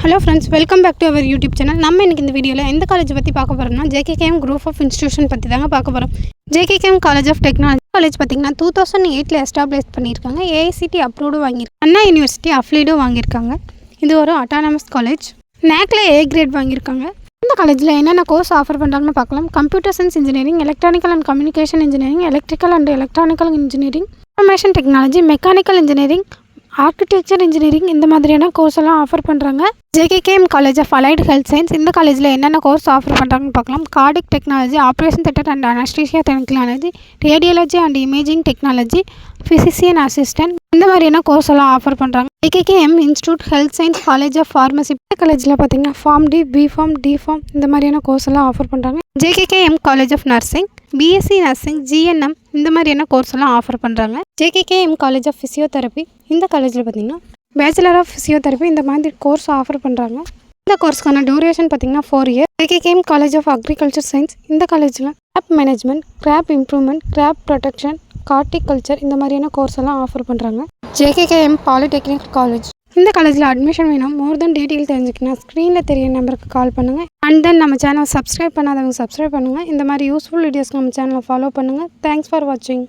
Hello friends, welcome back to our YouTube channel. நம்ம இன்றைக்கி இந்த வீடியோவில் எந்த காலேஜ் பற்றி பார்க்க போகிறோம்னா ஜேகேகேஎம் குரூப் ஆஃப் இன்ஸ்டியூஷன் பற்றி தாங்க பார்க்க போகிறோம். JKKM college of technology college பார்த்திங்கன்னா 2008 எஸ்டாப்ளிஷ் பண்ணியிருக்காங்க. ஏஐசிடி அப்ரூவ்டு வாங்கியிருக்காங்க. அண்ணா யூனிவர்சிட்டி அஃப்லீடும் வாங்கியிருக்காங்க. இது ஒரு அட்டானமஸ் காலேஜ். நேக்கில் ஏ கிரேட் வாங்கியிருக்காங்க. இந்த காலேஜில் என்னென்ன கோர்ஸ் ஆஃபர் பண்ணுறாங்கன்னு பார்க்கலாம். Computer science engineering, electronics and communication engineering, electrical and electronics engineering, information technology, mechanical engineering, architecture engineering இந்த மாதிரியான கோர்ஸ் எல்லாம் ஆஃபர் பண்ணுறாங்க. JKKM college of allied health science இந்த காலேஜில் என்னென்ன கோர்ஸ் ஆஃபர் பண்ணுறாங்கன்னு பார்க்கலாம். Cardiac technology, operation theatre and anaesthesia technology, radiology and imaging technology, physician assistant இந்த மாதிரியான கோர்ஸ் எல்லாம் ஆஃபர் பண்ணுறாங்க. JKKM institute health science college of pharmacy இந்த காலேஜில் பார்த்தீங்கன்னா Pharm D, B Pharm, D Pharm இந்த மாதிரியான கோர்ஸ் எல்லாம் ஆஃபர் பண்ணுறாங்க. JKKM college of nursing, BSc nursing, GNM இந்த மாதிரியான கோர்ஸ் எல்லாம் ஆஃபர் பண்ணுறாங்க. ஜேகேகேஎம் காலேஜ் ஆஃப் ஃபிசியோதெரப்பி இந்த காலேஜில் பார்த்தீங்கன்னா பேச்சுலர் ஆஃப் ஃபிசியோதெரப்பி இந்த மாதிரி கோர்ஸ் ஆஃபர் பண்ணுறாங்க. இந்த கோர்ஸ்க்கான டியூரேஷன் பார்த்தீங்கன்னா 4 year. JKKM college of agriculture science இந்த காலேஜில் crop management, crop improvement, crop protection, horticulture இந்த மாதிரியான கோர்ஸ் எல்லாம் ஆஃபர் பண்ணுறாங்க. ஜேகேகேஎம் பாலிடெக்னிக் காலேஜ் இந்த காலேஜில் அட்மிஷன் வேணும். மோர் தென் டீட்டெயில் தெரிஞ்சுக்கணும் ஸ்க்ரீனில் தெரிய நம்பருக்கு கால் பண்ணுங்கள். அண்ட் தென் நம்ம சேனலை சப்ஸ்கிரைப் பண்ணாதவங்க சப்ஸ்கிரைப் பண்ணுங்கள். இந்த மாதிரி யூஸ்ஃபுல் வீடியோஸ்க்கு நம்ம சேனலை ஃபாலோ பண்ணுங்கள். தேங்க்ஸ் ஃபார் வாட்சிங்.